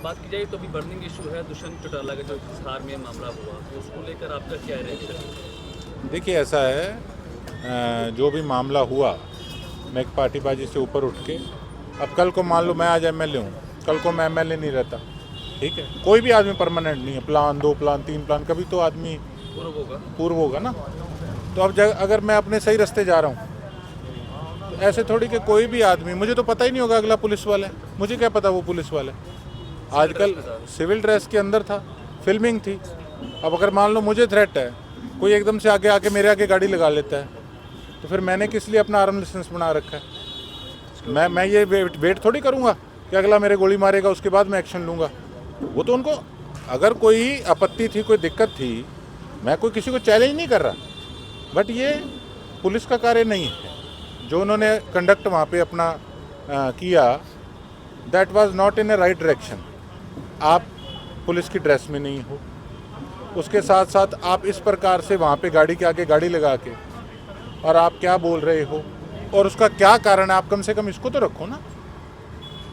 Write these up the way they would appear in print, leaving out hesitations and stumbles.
बात की जाए तो अभी बर्निंग इशू है दुष्यंत चौटाला का जो हिसार में मामला हुआ, तो उसको लेकर आपका क्या रिएक्शन है? देखिए ऐसा है, जो भी मामला हुआ, मैं एक पार्टीबाजी से ऊपर उठ के, अब कल को मान लो मैं आज एमएलए हूँ, कल को मैं एमएलए नहीं रहता, ठीक है, कोई भी आदमी परमानेंट नहीं है, प्लान 2 प्लान 3 प्लान, कभी तो आदमी पूर्व होगा ना। तो अब अगर मैं अपने सही रास्ते जा रहा हूँ, तो ऐसे थोड़ी कि कोई भी आदमी, मुझे तो पता ही नहीं होगा अगला पुलिस वाला है, मुझे क्या पता वो पुलिस वाला है। आजकल सिविल ड्रेस के अंदर था, फिल्मिंग थी। अब अगर मान लो मुझे थ्रेट है, कोई एकदम से आगे आके मेरे आगे गाड़ी लगा लेता है, तो फिर मैंने किस लिए अपना आर्म लाइसेंस बना रखा है? मैं ये वेट थोड़ी करूँगा कि अगला मेरे गोली मारेगा उसके बाद मैं एक्शन लूँगा। वो तो उनको, अगर कोई आपत्ति थी, कोई दिक्कत थी, मैं कोई किसी को चैलेंज नहीं कर रहा, बट ये पुलिस का कार्य नहीं है। जो उन्होंने कंडक्ट वहाँ पे अपना किया, that was not in A right direction. आप पुलिस की ड्रेस में नहीं हो, उसके साथ साथ आप इस प्रकार से वहाँ पे गाड़ी के आगे गाड़ी लगा के, और आप क्या बोल रहे हो और उसका क्या कारण है, आप कम से कम इसको तो रखो ना।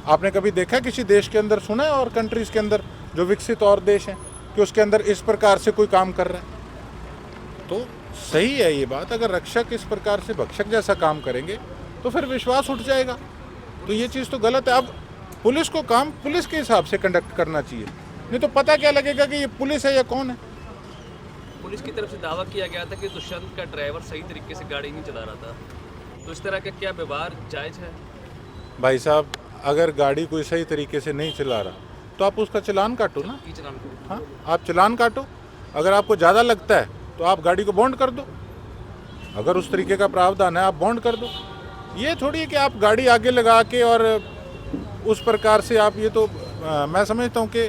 आपने कभी देखा किसी देश के अंदर, सुना है और कंट्रीज़ के अंदर जो विकसित और देश हैं, कि उसके अंदर इस प्रकार से कोई काम कर रहा है? तो सही है ये बात, अगर रक्षक इस प्रकार से भक्षक जैसा काम करेंगे तो फिर विश्वास उठ जाएगा। तो ये चीज़ तो गलत है। अब पुलिस को काम पुलिस के हिसाब से कंडक्ट करना चाहिए, नहीं तो पता क्या लगेगा कि ये पुलिस है या कौन है। पुलिस की तरफ से दावा किया गया था कि दुष्यंत का ड्राइवर सही तरीके से गाड़ी नहीं चला रहा था, तो इस तरह का क्या व्यवहार जायज़ है? भाई साहब, अगर गाड़ी कोई सही तरीके से नहीं चला रहा तो आप उसका चालान काटो ना। की चलान को हाँ, आप चालान काटो। अगर आपको ज़्यादा लगता है तो आप गाड़ी को बॉन्ड कर दो, अगर उस तरीके का प्रावधान है आप बॉन्ड कर दो। ये थोड़ी है कि आप गाड़ी आगे लगा के और उस प्रकार से आप, ये तो मैं समझता हूँ कि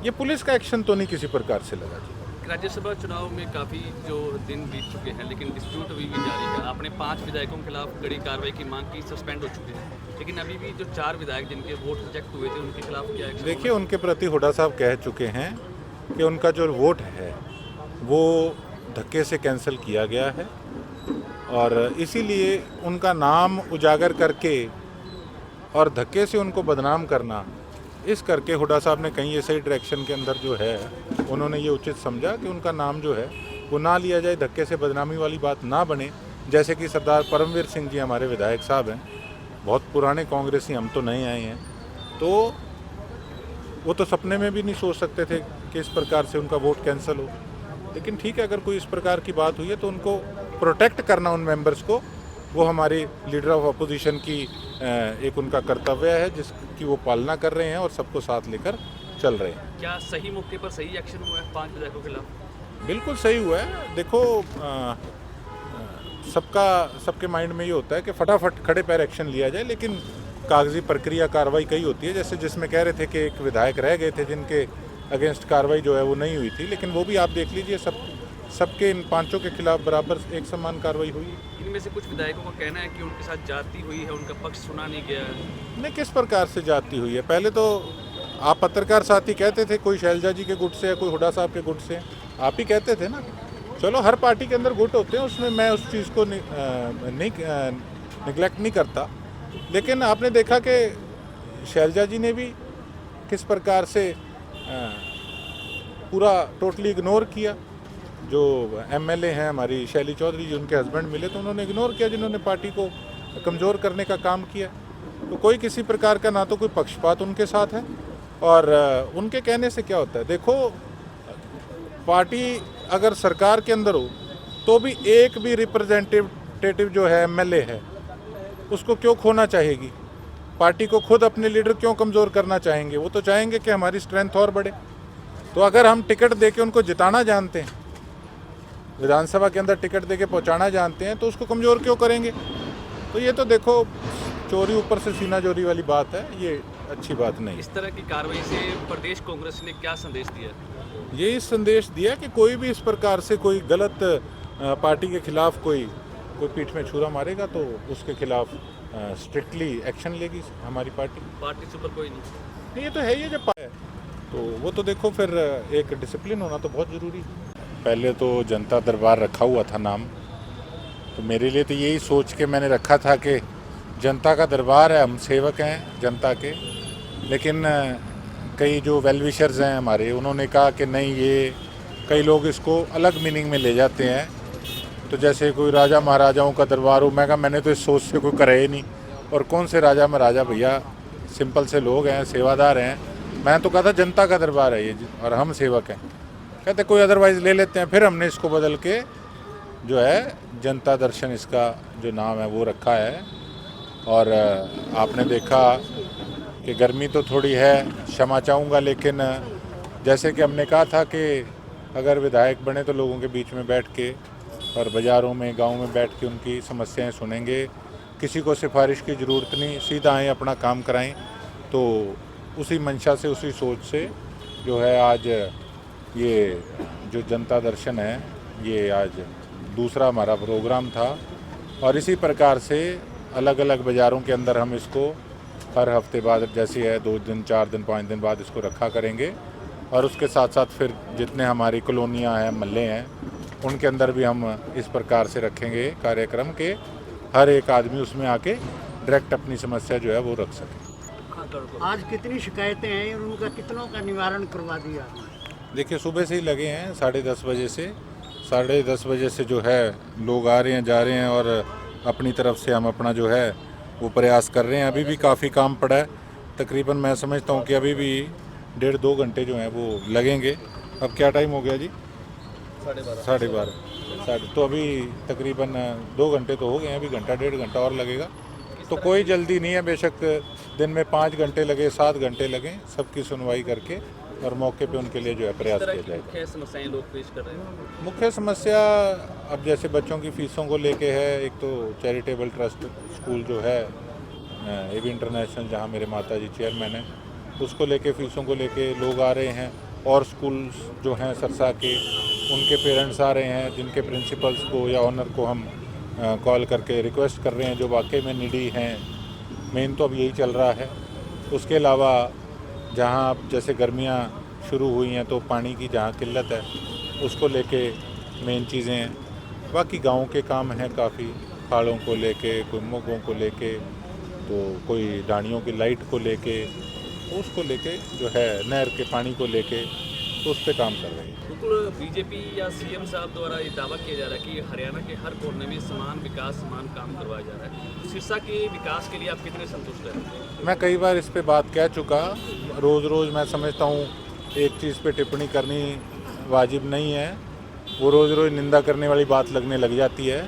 ये पुलिस का एक्शन तो नहीं किसी प्रकार से लगा जी। राज्यसभा चुनाव में काफ़ी जो दिन बीत चुके हैं, लेकिन डिस्प्यूट अभी भी जारी है। आपने 5 विधायकों के खिलाफ कड़ी कार्रवाई की मांग की, सस्पेंड हो चुके हैं, लेकिन अभी भी जो 4 विधायक जिनके वोट रिजेक्ट हुए थे उनके खिलाफ क्या एक्शन? देखिए, उनके प्रति हुड्डा साहब कह चुके हैं कि उनका जो वोट है वो धक्के से कैंसिल किया गया है, और इसीलिए उनका नाम उजागर करके और धक्के से उनको बदनाम करना, इस करके हुड्डा साहब ने कहीं ये सही डायरेक्शन के अंदर जो है, उन्होंने ये उचित समझा कि उनका नाम जो है वो ना लिया जाए, धक्के से बदनामी वाली बात ना बने। जैसे कि सरदार परमवीर सिंह जी हमारे विधायक साहब हैं, बहुत पुराने कांग्रेसी, हम तो नए आए हैं, तो वो तो सपने में भी नहीं सोच सकते थे कि इस प्रकार से उनका वोट कैंसिल हो। लेकिन ठीक है, अगर कोई इस प्रकार की बात हुई है तो उनको प्रोटेक्ट करना उन मेंबर्स को, वो हमारे लीडर ऑफ अपोजिशन की एक उनका कर्तव्य है, जिसकी वो पालना कर रहे हैं और सबको साथ लेकर चल रहे हैं। क्या सही मौके पर सही एक्शन हुआ है 5 विधायकों के खिलाफ? बिल्कुल सही हुआ है। देखो, सबके माइंड में ये होता है कि फटाफट खड़े पैर एक्शन लिया जाए, लेकिन कागजी प्रक्रिया कार्रवाई कई होती है, जैसे जिसमें कह रहे थे कि एक विधायक रह गए थे जिनके अगेंस्ट कार्रवाई जो है वो नहीं हुई थी, लेकिन वो भी आप देख लीजिए, सबके इन 5 के खिलाफ बराबर एक समान कार्रवाई हुई। इनमें से कुछ विधायकों का कहना है कि उनके साथ जाति हुई है, उनका पक्ष सुना नहीं गया है। नहीं, किस प्रकार से जाती हुई है? पहले तो आप पत्रकार साथी कहते थे कोई शैलजा जी के गुट से है, कोई हुड्डा साहब के गुट से, आप ही कहते थे ना। चलो, हर पार्टी के अंदर गुट होते हैं, उसमें मैं उस चीज़ को निगलेक्ट नहीं करता, लेकिन आपने देखा कि शैलजा जी ने भी किस प्रकार से पूरा टोटली इग्नोर किया। जो एमएलए हैं हमारी शैली चौधरी जी, उनके हस्बैंड मिले तो उन्होंने इग्नोर किया, जिन्होंने पार्टी को कमज़ोर करने का काम किया। तो कोई किसी प्रकार का ना तो कोई पक्षपात उनके साथ है, और उनके कहने से क्या होता है? देखो, पार्टी अगर सरकार के अंदर हो तो भी एक भी रिप्रेजेंटेटिव जो है, एमएलए है, उसको क्यों खोना चाहेगी? पार्टी को खुद अपने लीडर क्यों कमज़ोर करना चाहेंगे? वो तो चाहेंगे कि हमारी स्ट्रेंथ और बढ़े। तो अगर हम टिकट दे के उनको जिताना जानते हैं, विधानसभा के अंदर टिकट दे के पहुँचाना जानते हैं, तो उसको कमज़ोर क्यों करेंगे? तो ये तो देखो, चोरी ऊपर से सीना चोरी वाली बात है, ये अच्छी बात नहीं। इस तरह की कार्रवाई से प्रदेश कांग्रेस ने क्या संदेश दिया? यही संदेश दिया कि कोई भी इस प्रकार से कोई गलत पार्टी के खिलाफ कोई पीठ में छुरा मारेगा तो उसके खिलाफ स्ट्रिक्टली एक्शन लेगी हमारी पार्टी से ऊपर कोई नहीं। ये तो है, ये जब पाया तो वो तो देखो, फिर एक डिसिप्लिन होना तो बहुत ज़रूरी है। पहले तो जनता दरबार रखा हुआ था नाम, तो मेरे लिए तो यही सोच के मैंने रखा था कि जनता का दरबार है, हम सेवक हैं जनता के। लेकिन कई जो वेल विशर्स हैं हमारे, उन्होंने कहा कि नहीं, ये कई लोग इसको अलग मीनिंग में ले जाते हैं। तो जैसे कोई राजा महाराजाओं का दरबार हो, मैं कहा मैंने तो इस सोच से कोई करे ही नहीं, और कौन से राजा महाराजा भैया, सिंपल से लोग हैं, सेवादार हैं। मैं तो कहा था जनता का दरबार है ये, और हम सेवक हैं। कहते कोई अदरवाइज़ ले लेते हैं, फिर हमने इसको बदल के जो है जनता दर्शन इसका जो नाम है वो रखा है। और आपने देखा कि गर्मी तो थोड़ी है, क्षमा चाहूँगा, लेकिन जैसे कि हमने कहा था कि अगर विधायक बने तो लोगों के बीच में बैठ के और बाज़ारों में, गाँव में बैठ के उनकी समस्याएं सुनेंगे। किसी को सिफारिश की ज़रूरत नहीं, सीधा आएँ, अपना काम कराएं। तो उसी मंशा से, उसी सोच से जो है आज ये जो जनता दर्शन है, ये आज दूसरा हमारा प्रोग्राम था। और इसी प्रकार से अलग अलग बाज़ारों के अंदर हम इसको हर हफ्ते बाद, जैसे है 2 दिन, 4 दिन, 5 दिन बाद इसको रखा करेंगे। और उसके साथ साथ फिर जितने हमारी कॉलोनियाँ हैं, महल्ले हैं, उनके अंदर भी हम इस प्रकार से रखेंगे कार्यक्रम के हर एक आदमी उसमें आके डायरेक्ट अपनी समस्या जो है वो रख सके। आज कितनी शिकायतें हैं और उनका कितनों का निवारण करवा दिया? देखिए, सुबह से ही लगे हैं, 10:30 बजे से। 10:30 बजे से जो है लोग आ रहे हैं, जा रहे हैं, और अपनी तरफ से हम अपना जो है वो प्रयास कर रहे हैं। अभी भी काफ़ी काम पड़ा है, तकरीबन मैं समझता हूँ कि अभी भी 1.5-2 घंटे जो हैं वो लगेंगे। अब क्या टाइम हो गया जी? 12:30। तो अभी तकरीबन 2 घंटे तो हो गए हैं, अभी घंटा 1.5 घंटा और लगेगा। तो कोई जल्दी नहीं है, बेशक दिन में 5 घंटे लगे, 7 घंटे लगें, सबकी सुनवाई करके और मौके पे उनके लिए जो है प्रयास किया जाएगा। मुख्य समस्याएं लोग फेस कर रहे हैं? मुख्य समस्या अब जैसे बच्चों की फ़ीसों को लेके है। एक तो चैरिटेबल ट्रस्ट स्कूल जो है एबी इंटरनेशनल, जहाँ मेरे माता जी चेयरमैन हैं, उसको लेके फ़ीसों को लेके लोग आ रहे हैं। और स्कूल्स जो हैं सरसा के, उनके पेरेंट्स आ रहे हैं, जिनके प्रिंसिपल्स को या ऑनर को हम कॉल करके रिक्वेस्ट कर रहे हैं, जो वाकई में नीडी हैं। मेन तो अब यही चल रहा है। उसके अलावा जहाँ अब जैसे गर्मियाँ शुरू हुई हैं तो पानी की जहाँ किल्लत है, उसको लेके मेन चीज़ें हैं। बाकी गाँव के काम हैं काफ़ी, खाड़ों को लेके, कोई मोगों को लेके, तो कोई डाणियों की लाइट को लेके, उसको लेके जो है नहर के पानी को लेके, तो उस पर काम कर रहे हैं। बिल्कुल, बीजेपी या सीएम साहब द्वारा ये दावा किया जा रहा है कि हरियाणा के हर कोने में समान विकास, समान काम करवाया जा रहा है। तो सिरसा के विकास के लिए आप कितने संतुष्ट हैं? मैं कई बार इस पे बात कह चुका। रोज़ मैं समझता हूँ एक चीज़ पे टिप्पणी करनी वाजिब नहीं है, वो रोज़ निंदा करने वाली बात लगने लग जाती है।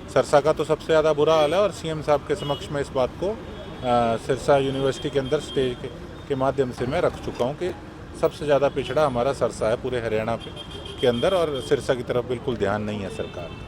सिरसा का तो सबसे ज़्यादा बुरा हाल है, और सीएम साहब के समक्ष में इस बात को सिरसा यूनिवर्सिटी के अंदर स्टेज के माध्यम से मैं रख चुका हूँ कि सबसे ज़्यादा पिछड़ा हमारा सिरसा है पूरे हरियाणा के अंदर, और सिरसा की तरफ बिल्कुल ध्यान नहीं है सरकार का।